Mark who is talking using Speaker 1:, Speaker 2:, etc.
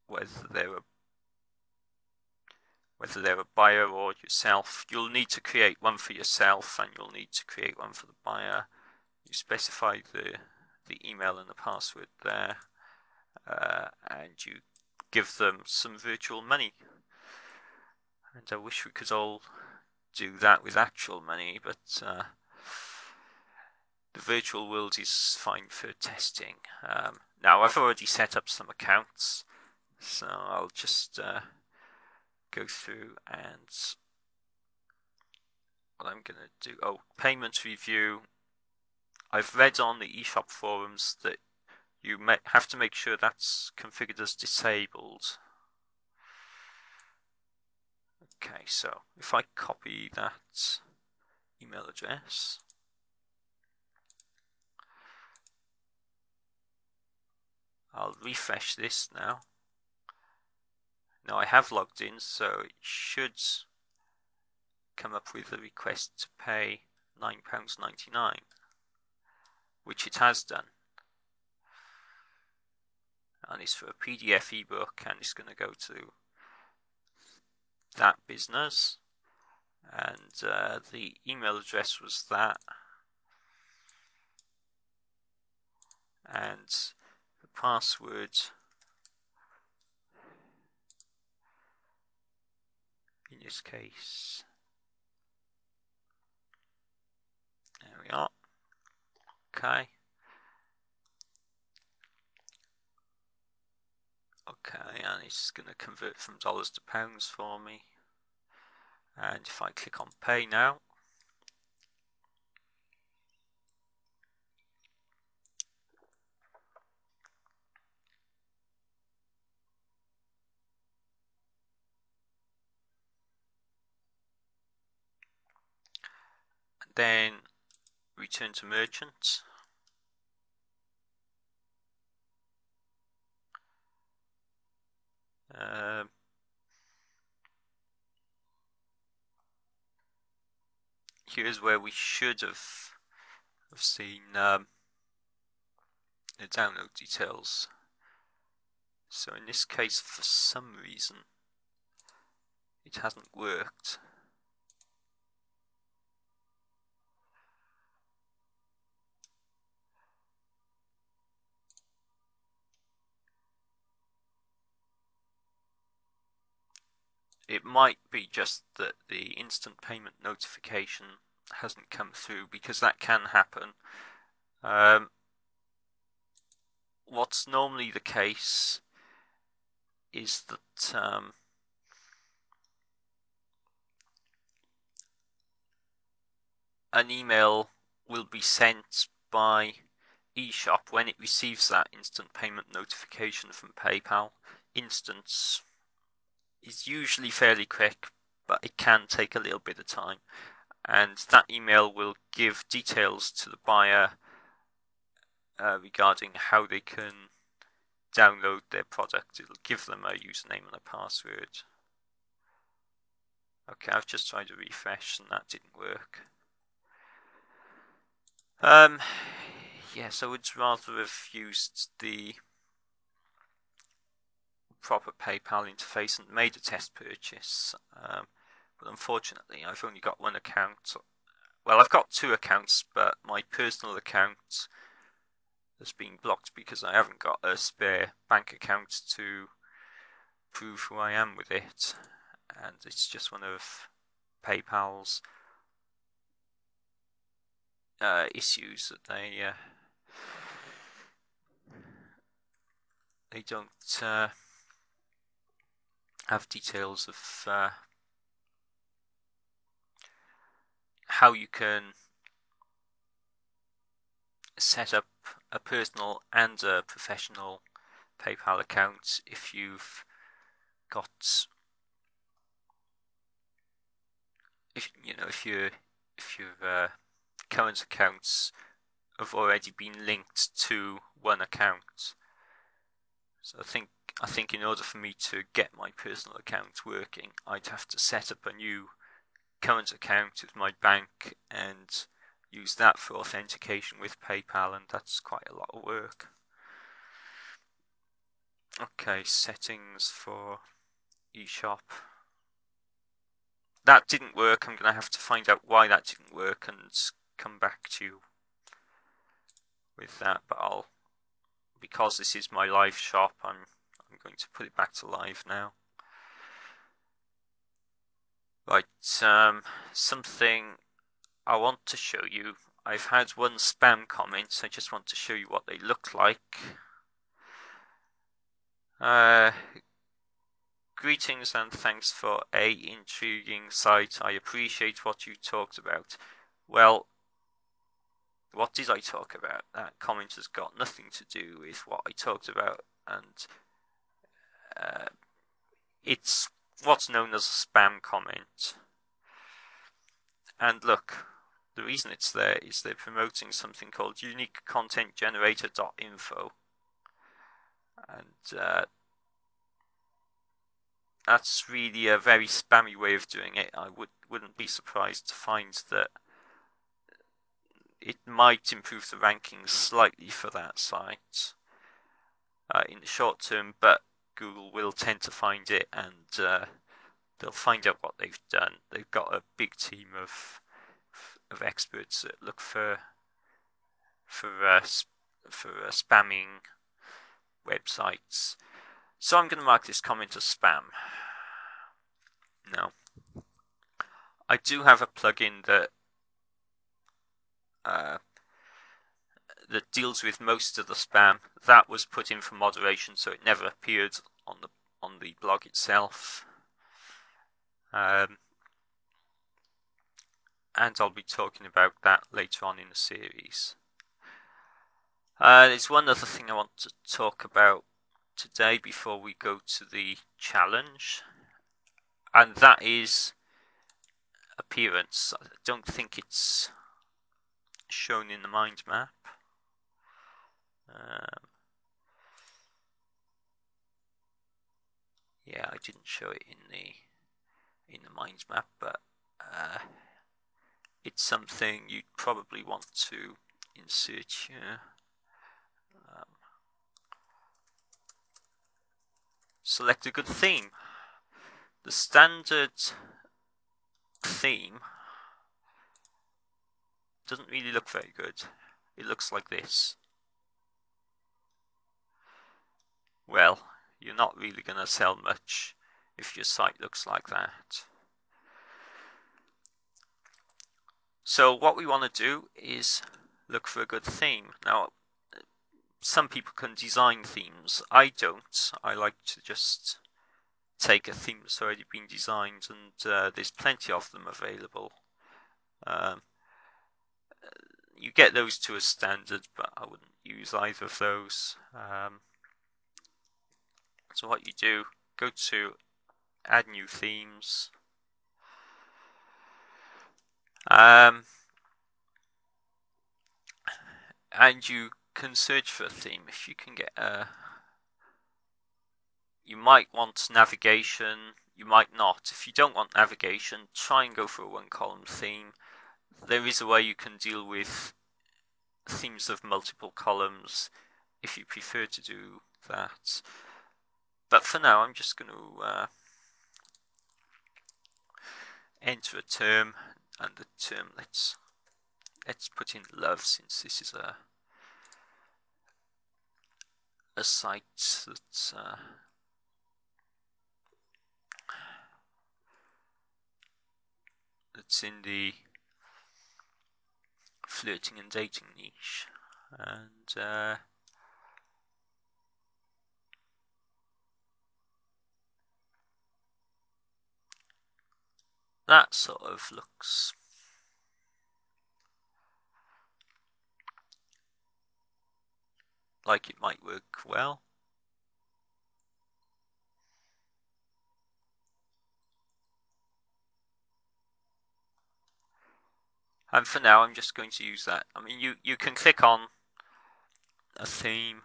Speaker 1: whether they're a buyer or yourself. You'll need to create one for yourself and you'll need to create one for the buyer. You specify the email and the password there, and you give them some virtual money. And I wish we could all do that with actual money, but the virtual world is fine for testing. Now I've already set up some accounts, so I'll just go through and what I'm going to do, payment review. I've read on the eShop forums that you have to make sure that's configured as disabled. Okay, so if I copy that email address, I'll refresh this now. Now I have logged in, so it should come up with a request to pay £9.99, which it has done. And it's for a PDF ebook, and it's going to go to that business, and the email address was that, and the password in this case, there we are. Okay, and it's going to convert from dollars to pounds for me. And if I click on pay now, and then return to merchant. Here's where we should have seen the download details. So in this case, for some reason, it hasn't worked. It might be just that the instant payment notification hasn't come through, because that can happen. What's normally the case is that an email will be sent by eShop when it receives that instant payment notification from PayPal. Instant is usually fairly quick, but it can take a little bit of time. And that email will give details to the buyer regarding how they can download their product. It'll give them a username and a password. Okay, I've just tried to refresh and that didn't work. Yes, I would rather have used the proper PayPal interface and made a test purchase, but unfortunately I've only got one account. Well, I've got two accounts, but my personal account has been blocked because I haven't got a spare bank account to prove who I am with it, and it's just one of PayPal's issues that they don't have details of how you can set up a personal and a professional PayPal account if you've got, if your current accounts have already been linked to one account. So I think in order for me to get my personal account working, I'd have to set up a new current account with my bank and use that for authentication with PayPal, and that's quite a lot of work. Okay, settings for eShop. That didn't work. I'm going to have to find out why that didn't work and come back to you with that. But because this is my live shop, I'm going to put it back to live now. Right, something I want to show you. I've had one spam comment, so I just want to show you what they look like. Greetings and thanks for a intriguing site. I appreciate what you talked about. Well, what did I talk about? That comment has got nothing to do with what I talked about, and it's what's known as a spam comment. And look, the reason it's there is they're promoting something called uniquecontentgenerator.info, and that's really a very spammy way of doing it. I wouldn't be surprised to find that it might improve the rankings slightly for that site in the short term, but Google will tend to find it, and they'll find out what they've done. They've got a big team of experts that look for spamming websites. So I'm going to mark this comment as spam. Now, I do have a plugin that that deals with most of the spam. That was put in for moderation, so it never appeared on the blog itself. And I'll be talking about that later on in the series. There's one other thing I want to talk about today before we go to the challenge, and that is appearance. I don't think it's shown in the mind map. Yeah, I didn't show it in the mind map, but it's something you'd probably want to insert here. Select a good theme. The standard theme doesn't really look very good. It looks like this. Well, you're not really going to sell much if your site looks like that. So what we want to do is look for a good theme. Now, some people can design themes. I don't. I like to just take a theme that's already been designed, and there's plenty of them available. You get those to a standard, but I wouldn't use either of those. So what you do, go to add new themes. And you can search for a theme. If you can get you might want navigation, you might not. If you don't want navigation, try and go for a one-column theme. There is a way you can deal with themes of multiple columns if you prefer to do that. But for now, I'm just going to enter a term, and the term let's put in love, since this is a site that's in the flirting and dating niche, and that sort of looks like it might work well. And for now, I'm just going to use that. I mean, you can click on a theme